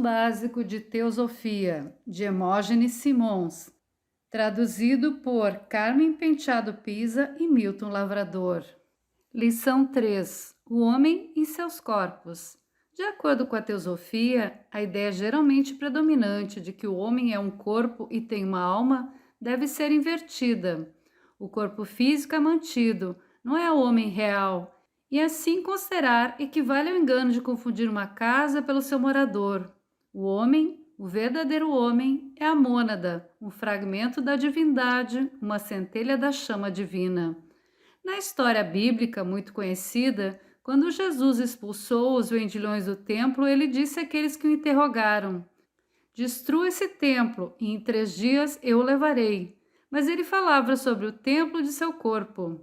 Básico de Teosofia, de Hermógenes Simons, traduzido por Carmen Penteado Pisa e Milton Lavrador. Lição 3. O homem e seus corpos. De acordo com a teosofia, a ideia geralmente predominante de que o homem é um corpo e tem uma alma deve ser invertida. O corpo físico é mantido, não é o homem real, e assim considerar equivale ao engano de confundir uma casa pelo seu morador. O homem, o verdadeiro homem, é a mônada, um fragmento da divindade, uma centelha da chama divina. Na história bíblica muito conhecida, quando Jesus expulsou os vendilhões do templo, ele disse àqueles que o interrogaram: "Destrua esse templo, e em 3 dias eu o levarei." Mas ele falava sobre o templo de seu corpo.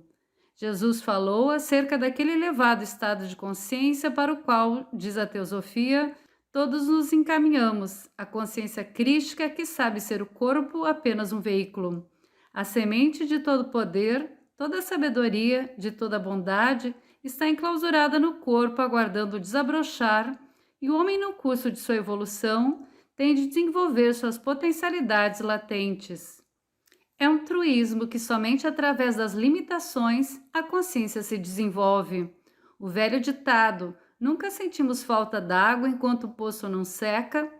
Jesus falou acerca daquele elevado estado de consciência para o qual, diz a teosofia, todos nos encaminhamos, a consciência crística que sabe ser o corpo apenas um veículo. A semente de todo poder, toda sabedoria, de toda bondade, está enclausurada no corpo, aguardando o desabrochar, e o homem, no curso de sua evolução, tem de desenvolver suas potencialidades latentes. É um truísmo que somente através das limitações a consciência se desenvolve. O velho ditado, "nunca sentimos falta d'água enquanto o poço não seca",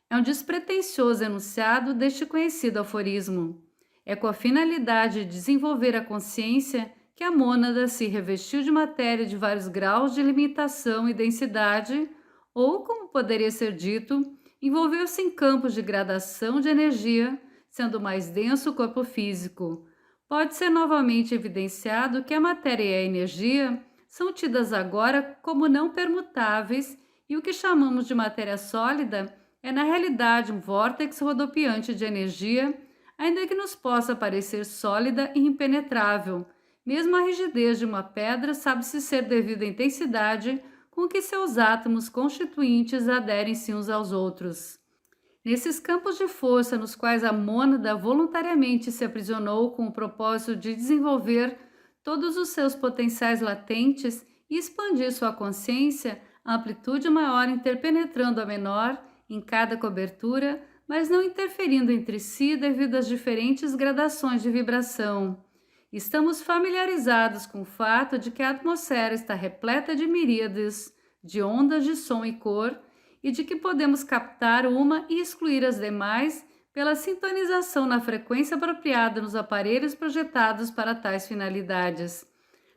é um despretensioso enunciado deste conhecido aforismo. É com a finalidade de desenvolver a consciência que a mônada se revestiu de matéria de vários graus de limitação e densidade, ou, como poderia ser dito, envolveu-se em campos de gradação de energia, sendo mais denso o corpo físico. Pode ser novamente evidenciado que a matéria e a energia são tidas agora como não permutáveis e o que chamamos de matéria sólida é na realidade um vórtex rodopiante de energia, ainda que nos possa parecer sólida e impenetrável. Mesmo a rigidez de uma pedra sabe-se ser devido à intensidade com que seus átomos constituintes aderem-se uns aos outros. Nesses campos de força nos quais a mônada voluntariamente se aprisionou com o propósito de desenvolver todos os seus potenciais latentes e expandir sua consciência, a amplitude maior interpenetrando a menor em cada cobertura, mas não interferindo entre si devido às diferentes gradações de vibração. Estamos familiarizados com o fato de que a atmosfera está repleta de miríades de ondas de som e cor, e de que podemos captar uma e excluir as demais pela sintonização na frequência apropriada nos aparelhos projetados para tais finalidades.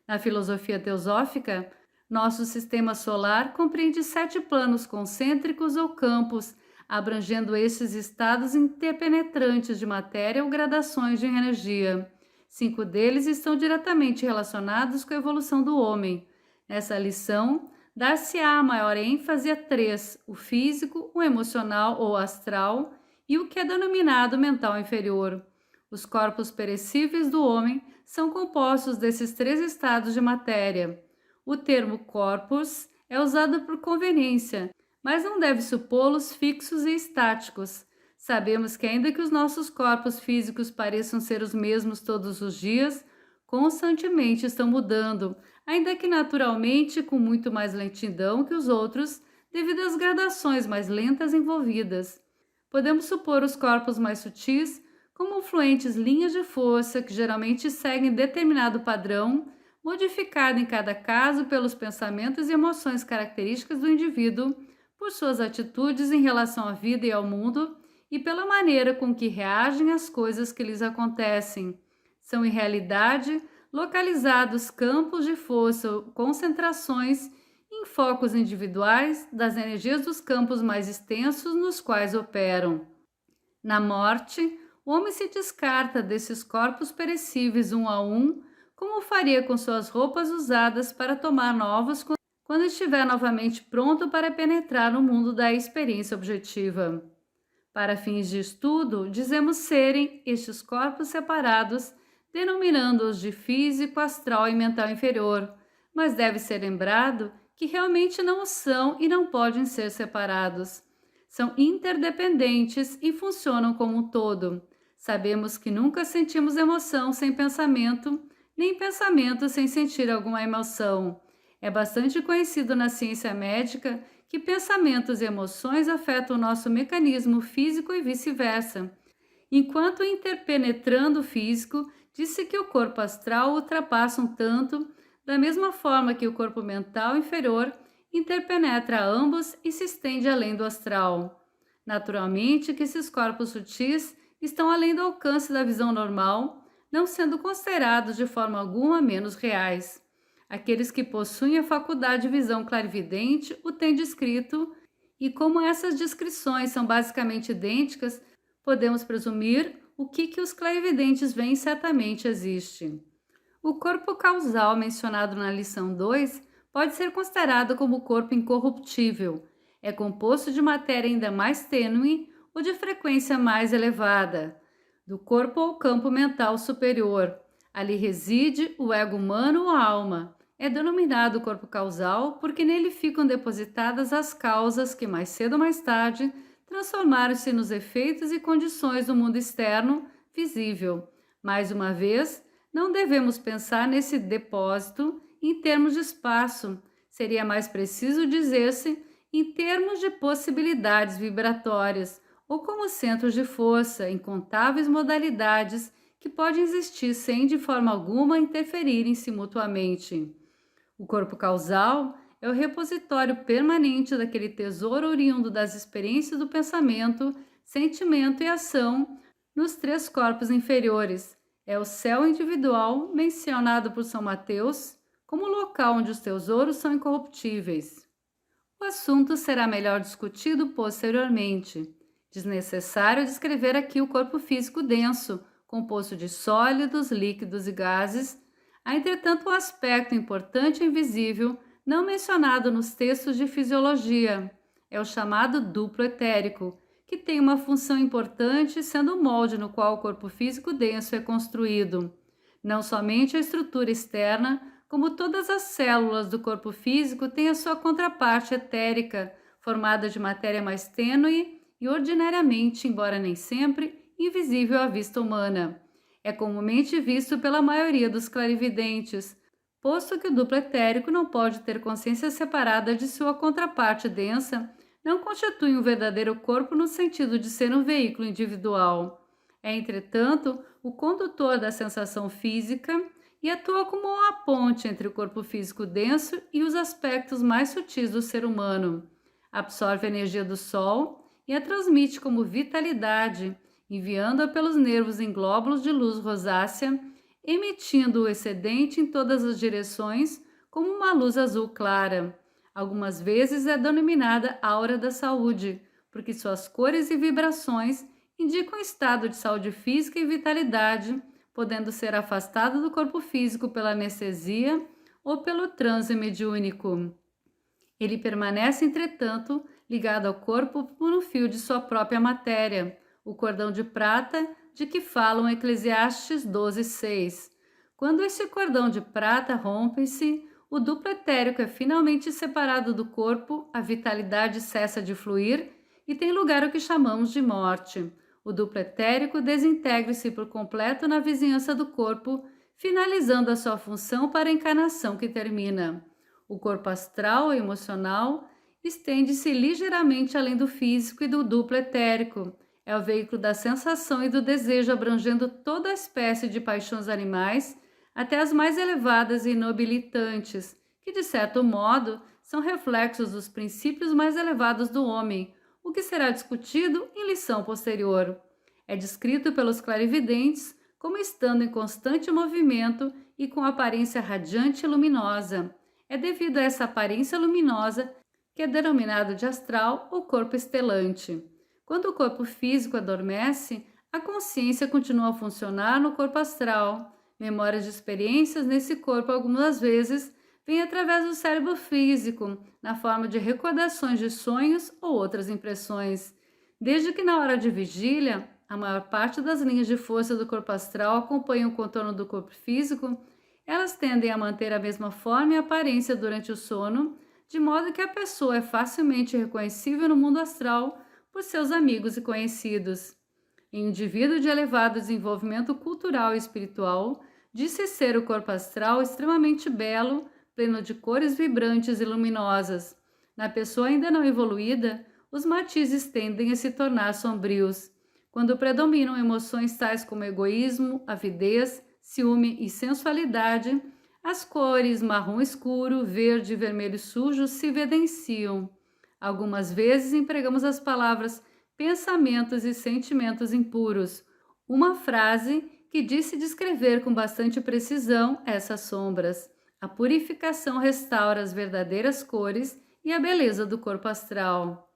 Na filosofia teosófica, nosso sistema solar compreende 7 planos concêntricos ou campos, abrangendo estes estados interpenetrantes de matéria ou gradações de energia. 5 deles estão diretamente relacionados com a evolução do homem. Nessa lição, dar-se-á maior ênfase a 3, o físico, o emocional ou astral e o que é denominado mental inferior. Os corpos perecíveis do homem são compostos desses 3 estados de matéria. O termo corpus é usado por conveniência, mas não deve supô-los fixos e estáticos. Sabemos que ainda que os nossos corpos físicos pareçam ser os mesmos todos os dias, constantemente estão mudando, ainda que naturalmente com muito mais lentidão que os outros, devido às gradações mais lentas envolvidas. Podemos supor os corpos mais sutis como fluentes linhas de força que geralmente seguem determinado padrão, modificado em cada caso pelos pensamentos e emoções características do indivíduo, por suas atitudes em relação à vida e ao mundo e pela maneira com que reagem às coisas que lhes acontecem. São, em realidade, localizados campos de força ou concentrações em focos individuais das energias dos campos mais extensos nos quais operam. Na morte, o homem se descarta desses corpos perecíveis um a um, como faria com suas roupas usadas para tomar novos quando estiver novamente pronto para penetrar no mundo da experiência objetiva. Para fins de estudo, dizemos serem estes corpos separados, denominando-os de físico, astral e mental inferior, mas deve ser lembrado que realmente não o são e não podem ser separados. São interdependentes e funcionam como um todo. Sabemos que nunca sentimos emoção sem pensamento, nem pensamento sem sentir alguma emoção. É bastante conhecido na ciência médica que pensamentos e emoções afetam o nosso mecanismo físico e vice-versa. Enquanto interpenetrando o físico, disse que o corpo astral ultrapassa um tanto, da mesma forma que o corpo mental inferior interpenetra ambos e se estende além do astral. Naturalmente que esses corpos sutis estão além do alcance da visão normal, não sendo considerados de forma alguma menos reais. Aqueles que possuem a faculdade de visão clarividente o têm descrito, e como essas descrições são basicamente idênticas, podemos presumir o que os clarividentes veem certamente existe. O corpo causal mencionado na lição 2 pode ser considerado como corpo incorruptível. É composto de matéria ainda mais tênue ou de frequência mais elevada, do corpo ao campo mental superior. Ali reside o ego humano ou a alma. É denominado corpo causal porque nele ficam depositadas as causas que mais cedo ou mais tarde transformaram-se nos efeitos e condições do mundo externo visível. Mais uma vez, não devemos pensar nesse depósito em termos de espaço. Seria mais preciso dizer-se em termos de possibilidades vibratórias, ou como centros de força, incontáveis modalidades que podem existir sem de forma alguma interferirem-se mutuamente. O corpo causal é o repositório permanente daquele tesouro oriundo das experiências do pensamento, sentimento e ação nos três corpos inferiores. É o céu individual mencionado por São Mateus como local onde os tesouros são incorruptíveis. O assunto será melhor discutido posteriormente. Desnecessário descrever aqui o corpo físico denso, composto de sólidos, líquidos e gases. Há, entretanto, um aspecto importante e invisível, não mencionado nos textos de fisiologia. É o chamado duplo etérico, que tem uma função importante, sendo o molde no qual o corpo físico denso é construído. Não somente a estrutura externa, como todas as células do corpo físico têm a sua contraparte etérica, formada de matéria mais tênue e ordinariamente, embora nem sempre, invisível à vista humana. É comumente visto pela maioria dos clarividentes, posto que o duplo etérico não pode ter consciência separada de sua contraparte densa, não constitui um verdadeiro corpo no sentido de ser um veículo individual. É, entretanto, o condutor da sensação física e atua como uma ponte entre o corpo físico denso e os aspectos mais sutis do ser humano. Absorve a energia do Sol e a transmite como vitalidade, enviando-a pelos nervos em glóbulos de luz rosácea, emitindo o excedente em todas as direções como uma luz azul clara. Algumas vezes é denominada aura da saúde, porque suas cores e vibrações indicam estado de saúde física e vitalidade, podendo ser afastado do corpo físico pela anestesia ou pelo transe mediúnico. Ele permanece, entretanto, ligado ao corpo por um fio de sua própria matéria, o cordão de prata de que falam Eclesiastes 12:6. Quando esse cordão de prata rompe-se, o duplo etérico é finalmente separado do corpo, a vitalidade cessa de fluir e tem lugar o que chamamos de morte. O duplo etérico desintegra-se por completo na vizinhança do corpo, finalizando a sua função para a encarnação que termina. O corpo astral e emocional estende-se ligeiramente além do físico e do duplo etérico. É o veículo da sensação e do desejo, abrangendo toda a espécie de paixões animais, até as mais elevadas e inobilitantes, que, de certo modo, são reflexos dos princípios mais elevados do homem, o que será discutido em lição posterior. É descrito pelos clarividentes como estando em constante movimento e com aparência radiante e luminosa. É devido a essa aparência luminosa que é denominado de astral ou corpo estelante. Quando o corpo físico adormece, a consciência continua a funcionar no corpo astral. Memórias de experiências nesse corpo algumas vezes vêm através do cérebro físico, na forma de recordações de sonhos ou outras impressões. Desde que na hora de vigília, a maior parte das linhas de força do corpo astral acompanham o contorno do corpo físico, elas tendem a manter a mesma forma e aparência durante o sono, de modo que a pessoa é facilmente reconhecível no mundo astral por seus amigos e conhecidos. Em um indivíduo de elevado desenvolvimento cultural e espiritual, disse ser o corpo astral extremamente belo, pleno de cores vibrantes e luminosas. Na pessoa ainda não evoluída, os matizes tendem a se tornar sombrios, quando predominam emoções tais como egoísmo, avidez, ciúme e sensualidade. As cores marrom escuro, verde e vermelho sujo se evidenciam. Algumas vezes empregamos as palavras pensamentos e sentimentos impuros, uma frase que disse descrever com bastante precisão essas sombras. A purificação restaura as verdadeiras cores e a beleza do corpo astral.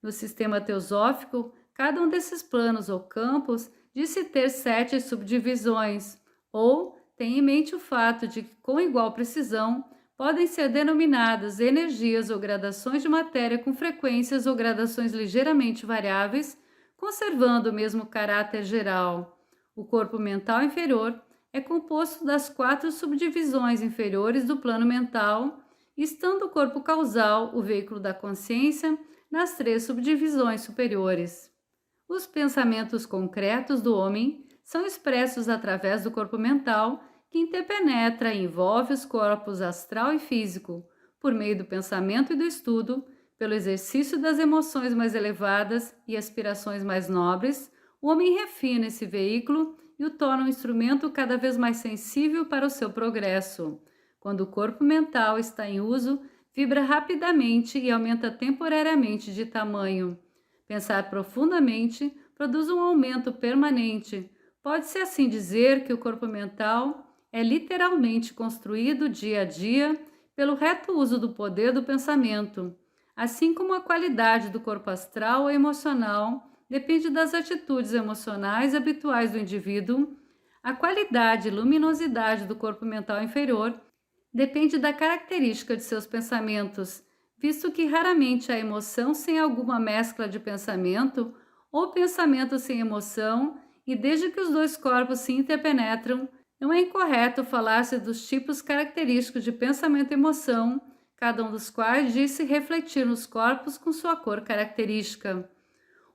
No sistema teosófico, cada um desses planos ou campos disse ter 7 subdivisões, ou tem em mente o fato de que, com igual precisão, podem ser denominadas energias ou gradações de matéria com frequências ou gradações ligeiramente variáveis, conservando o mesmo caráter geral. O corpo mental inferior é composto das 4 subdivisões inferiores do plano mental, estando o corpo causal, o veículo da consciência, nas 3 subdivisões superiores. Os pensamentos concretos do homem são expressos através do corpo mental, que interpenetra e envolve os corpos astral e físico, por meio do pensamento e do estudo, pelo exercício das emoções mais elevadas e aspirações mais nobres. O homem refina esse veículo e o torna um instrumento cada vez mais sensível para o seu progresso. Quando o corpo mental está em uso, vibra rapidamente e aumenta temporariamente de tamanho. Pensar profundamente produz um aumento permanente. Pode-se assim dizer que o corpo mental é literalmente construído dia a dia pelo reto uso do poder do pensamento, assim como a qualidade do corpo astral ou emocional depende das atitudes emocionais habituais do indivíduo. A qualidade e luminosidade do corpo mental inferior depende da característica de seus pensamentos, visto que raramente há emoção sem alguma mescla de pensamento ou pensamento sem emoção, e desde que os dois corpos se interpenetram, não é incorreto falar-se dos tipos característicos de pensamento e emoção, cada um dos quais diz-se refletir nos corpos com sua cor característica.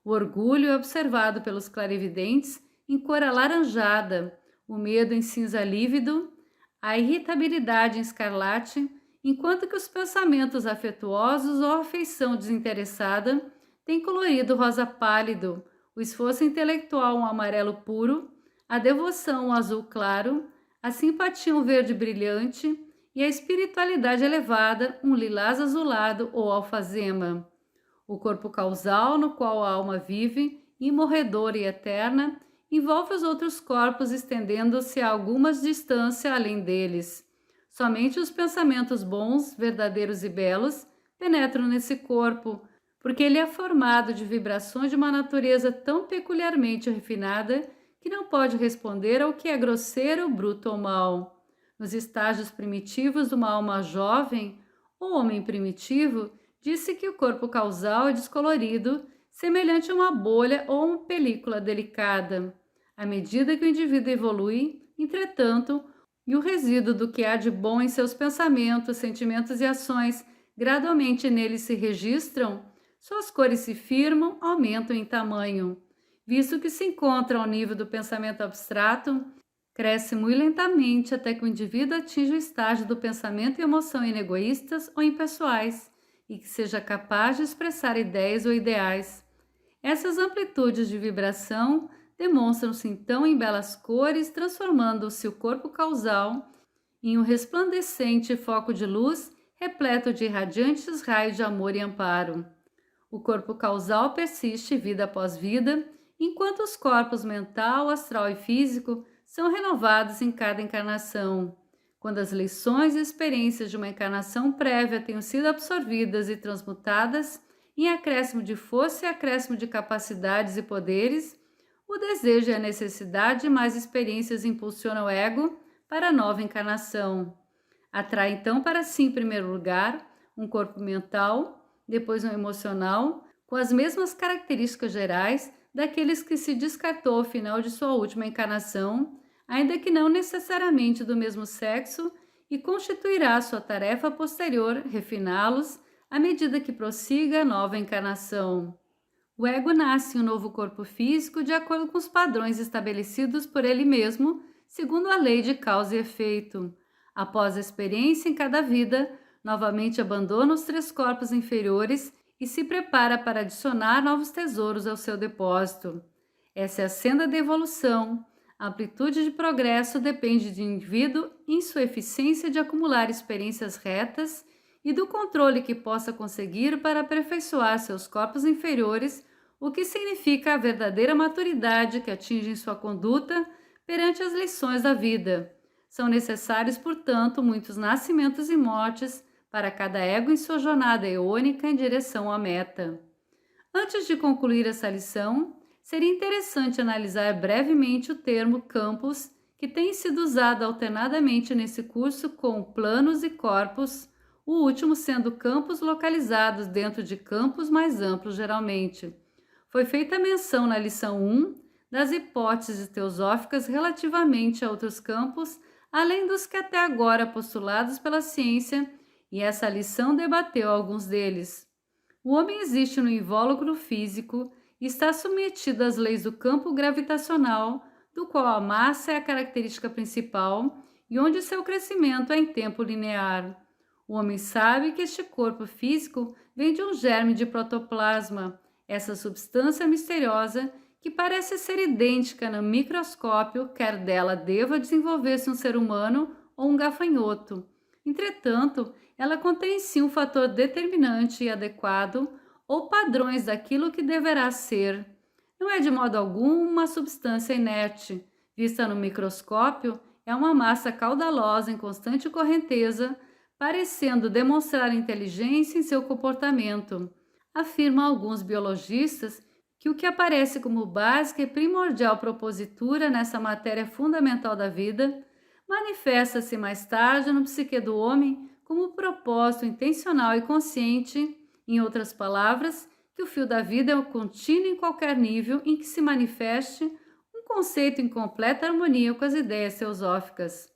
O orgulho é observado pelos clarividentes em cor alaranjada, o medo em cinza lívido, a irritabilidade em escarlate, enquanto que os pensamentos afetuosos ou a afeição desinteressada têm colorido rosa pálido, o esforço intelectual um amarelo puro, a devoção um azul claro, a simpatia um verde brilhante e a espiritualidade elevada um lilás azulado ou alfazema. O corpo causal, no qual a alma vive, imorredora e eterna, envolve os outros corpos estendendo-se a algumas distância além deles. Somente os pensamentos bons, verdadeiros e belos penetram nesse corpo, porque ele é formado de vibrações de uma natureza tão peculiarmente refinada que não pode responder ao que é grosseiro, bruto ou mau. Nos estágios primitivos de uma alma jovem, o homem primitivo disse que o corpo causal é descolorido, semelhante a uma bolha ou uma película delicada. À medida que o indivíduo evolui, entretanto, e o resíduo do que há de bom em seus pensamentos, sentimentos e ações gradualmente nele se registram, suas cores se firmam, aumentam em tamanho. Visto que se encontra ao nível do pensamento abstrato, cresce muito lentamente até que o indivíduo atinja o estágio do pensamento e emoção inegoístas ou impessoais e que seja capaz de expressar ideias ou ideais. Essas amplitudes de vibração demonstram-se então em belas cores, transformando-se o corpo causal em um resplandecente foco de luz repleto de irradiantes raios de amor e amparo. O corpo causal persiste vida após vida, enquanto os corpos mental, astral e físico são renovados em cada encarnação. Quando as lições e experiências de uma encarnação prévia tenham sido absorvidas e transmutadas em acréscimo de força e acréscimo de capacidades e poderes, o desejo e a necessidade de mais experiências impulsionam o ego para a nova encarnação. Atrai então para si, em primeiro lugar, um corpo mental, depois um emocional, com as mesmas características gerais daqueles que se descartou ao final de sua última encarnação, ainda que não necessariamente do mesmo sexo, e constituirá sua tarefa posterior refiná-los à medida que prossiga a nova encarnação. O ego nasce em um novo corpo físico de acordo com os padrões estabelecidos por ele mesmo, segundo a lei de causa e efeito. Após a experiência em cada vida, novamente abandona os 3 corpos inferiores e se prepara para adicionar novos tesouros ao seu depósito. Essa é a senda da evolução. A amplitude de progresso depende do indivíduo em sua eficiência de acumular experiências retas e do controle que possa conseguir para aperfeiçoar seus corpos inferiores, o que significa a verdadeira maturidade que atinge em sua conduta perante as lições da vida. São necessários, portanto, muitos nascimentos e mortes para cada ego em sua jornada eônica em direção à meta. Antes de concluir essa lição, seria interessante analisar brevemente o termo campos, que tem sido usado alternadamente nesse curso com planos e corpos, o último sendo campos localizados dentro de campos mais amplos geralmente. Foi feita menção na lição 1 das hipóteses teosóficas relativamente a outros campos, além dos que até agora postulados pela ciência, e essa lição debateu alguns deles. O homem existe no invólucro físico e está submetido às leis do campo gravitacional, do qual a massa é a característica principal e onde seu crescimento é em tempo linear. O homem sabe que este corpo físico vem de um germe de protoplasma, essa substância misteriosa que parece ser idêntica no microscópio, quer dela deva desenvolver-se um ser humano ou um gafanhoto. Entretanto, ela contém em si um fator determinante e adequado ou padrões daquilo que deverá ser. Não é de modo algum uma substância inerte. Vista no microscópio, é uma massa caudalosa em constante correnteza, parecendo demonstrar inteligência em seu comportamento. Afirmam alguns biologistas que o que aparece como básica e primordial propositura nessa matéria fundamental da vida manifesta-se mais tarde no psique do homem como propósito intencional e consciente, em outras palavras, que o fio da vida é o contínuo em qualquer nível em que se manifeste um conceito em completa harmonia com as ideias teosóficas.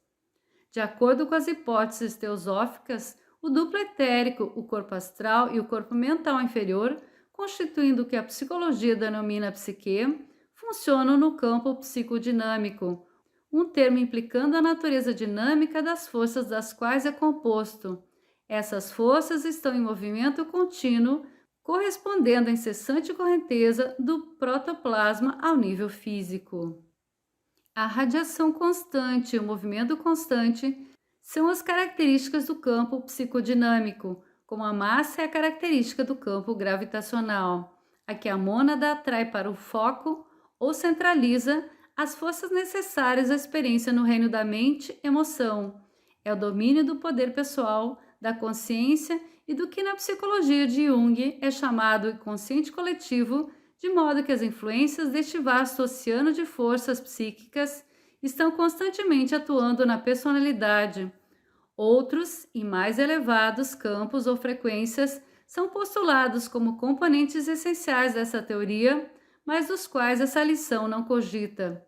De acordo com as hipóteses teosóficas, o duplo etérico, o corpo astral e o corpo mental inferior, constituindo o que a psicologia denomina psique, funcionam no campo psicodinâmico, um termo implicando a natureza dinâmica das forças das quais é composto. Essas forças estão em movimento contínuo, correspondendo à incessante correnteza do protoplasma ao nível físico. A radiação constante e o movimento constante são as características do campo psicodinâmico, como a massa é a característica do campo gravitacional. Aqui a mônada atrai para o foco ou centraliza as forças necessárias à experiência no reino da mente, emoção. É o domínio do poder pessoal, da consciência e do que na psicologia de Jung é chamado inconsciente coletivo, de modo que as influências deste vasto oceano de forças psíquicas estão constantemente atuando na personalidade. Outros e mais elevados campos ou frequências são postulados como componentes essenciais dessa teoria, mas dos quais essa lição não cogita.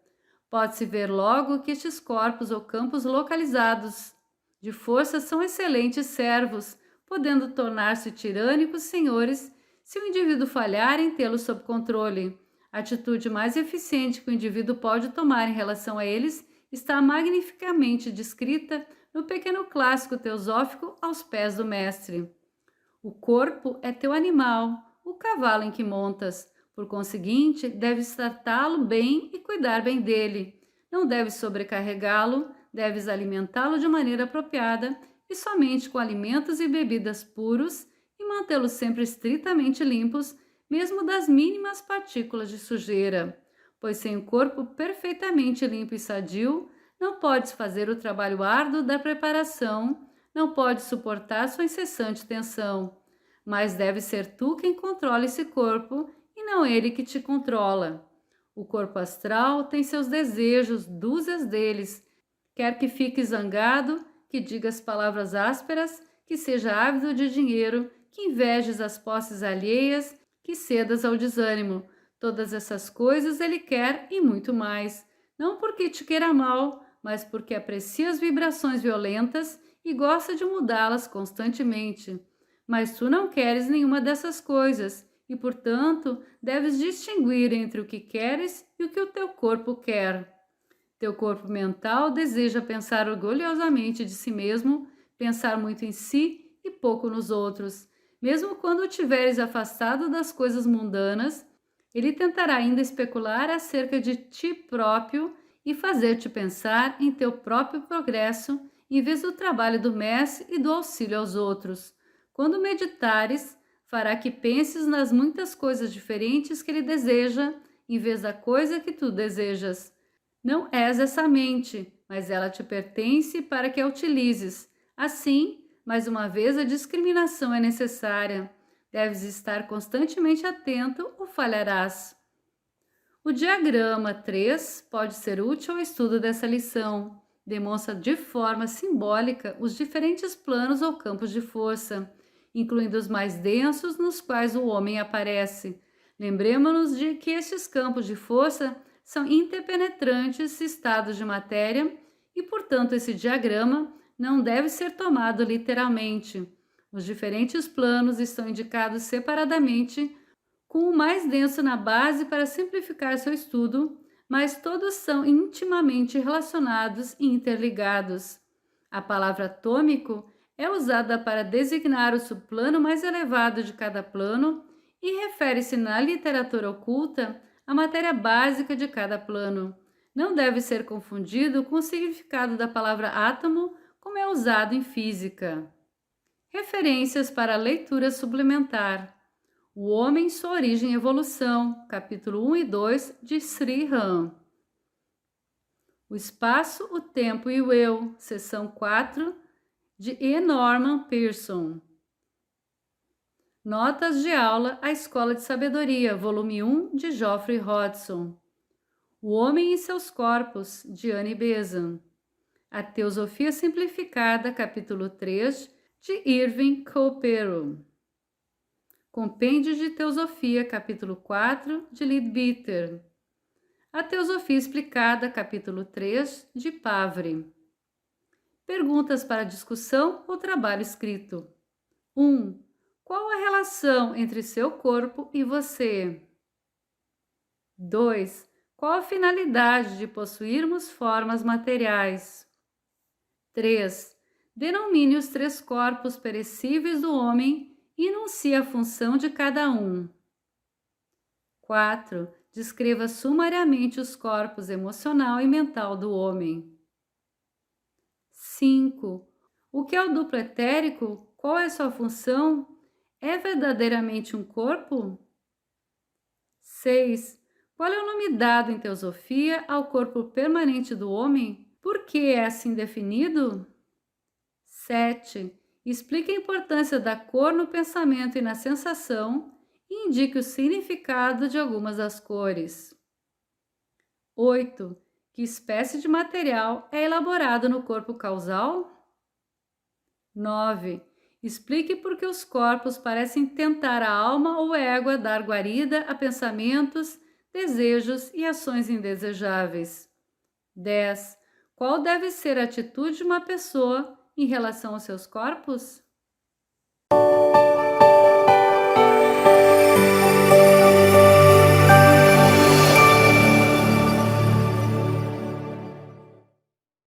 Pode-se ver logo que estes corpos ou campos localizados de força são excelentes servos, podendo tornar-se tirânicos senhores se o indivíduo falhar em tê-los sob controle. A atitude mais eficiente que o indivíduo pode tomar em relação a eles está magnificamente descrita no pequeno clássico teosófico Aos Pés do Mestre. O corpo é teu animal, o cavalo em que montas. Por conseguinte, deves tratá-lo bem e cuidar bem dele. Não deves sobrecarregá-lo, deves alimentá-lo de maneira apropriada e somente com alimentos e bebidas puros e mantê-los sempre estritamente limpos, mesmo das mínimas partículas de sujeira. Pois sem o corpo perfeitamente limpo e sadio, não podes fazer o trabalho árduo da preparação, não podes suportar sua incessante tensão. Mas deve ser tu quem controla esse corpo e não ele que te controla. O corpo astral tem seus desejos, dúzias deles. Quer que fique zangado, que digas palavras ásperas, que seja ávido de dinheiro, que invejes as posses alheias, que cedas ao desânimo. Todas essas coisas ele quer e muito mais. Não porque te queira mal, mas porque aprecia as vibrações violentas e gosta de mudá-las constantemente. Mas tu não queres nenhuma dessas coisas e, portanto, deves distinguir entre o que queres e o que o teu corpo quer. Teu corpo mental deseja pensar orgulhosamente de si mesmo, pensar muito em si e pouco nos outros. Mesmo quando o tiveres afastado das coisas mundanas, ele tentará ainda especular acerca de ti próprio e fazer-te pensar em teu próprio progresso, em vez do trabalho do mestre e do auxílio aos outros. Quando meditares, fará que penses nas muitas coisas diferentes que ele deseja, em vez da coisa que tu desejas. Não és essa mente, mas ela te pertence para que a utilizes. Assim, mais uma vez, a discriminação é necessária. Deves estar constantemente atento ou falharás. O diagrama 3 pode ser útil ao estudo dessa lição. Demonstra de forma simbólica os diferentes planos ou campos de força, incluindo os mais densos nos quais o homem aparece. Lembremos-nos de que estes campos de força são interpenetrantes estados de matéria e, portanto, esse diagrama não deve ser tomado literalmente. Os diferentes planos estão indicados separadamente, com o mais denso na base para simplificar seu estudo, mas todos são intimamente relacionados e interligados. A palavra atômico é usada para designar o subplano mais elevado de cada plano e refere-se na literatura oculta à matéria básica de cada plano. Não deve ser confundido com o significado da palavra átomo, como é usado em física. Referências para a leitura suplementar. O Homem, Sua Origem e Evolução, capítulo 1 e 2, de Sri Ram. O Espaço, o Tempo e o Eu, seção 4, de E. Norman Pearson. Notas de aula à Escola de Sabedoria, volume 1, de Geoffrey Hodgson. O Homem e Seus Corpos, de Annie Besant. A Teosofia Simplificada, capítulo 3, de Irving Kopero. Compêndio de Teosofia, capítulo 4, de Leadbeater. A Teosofia Explicada, capítulo 3, de Pavre. Perguntas para discussão ou trabalho escrito. 1. Qual a relação entre seu corpo e você? 2. Qual a finalidade de possuirmos formas materiais? 3. Denomine os 3 corpos perecíveis do homem e enuncie a função de cada um. 4. Descreva sumariamente os corpos emocional e mental do homem. 5. O que é o duplo etérico? Qual é sua função? É verdadeiramente um corpo? 6. Qual é o nome dado em teosofia ao corpo permanente do homem? Por que é assim definido? 7. Explique a importância da cor no pensamento e na sensação e indique o significado de algumas das cores. 8. Que espécie de material é elaborado no corpo causal? 9. Explique por que os corpos parecem tentar a alma ou ego a dar guarida a pensamentos, desejos e ações indesejáveis. 10. Qual deve ser a atitude de uma pessoa em relação aos seus corpos?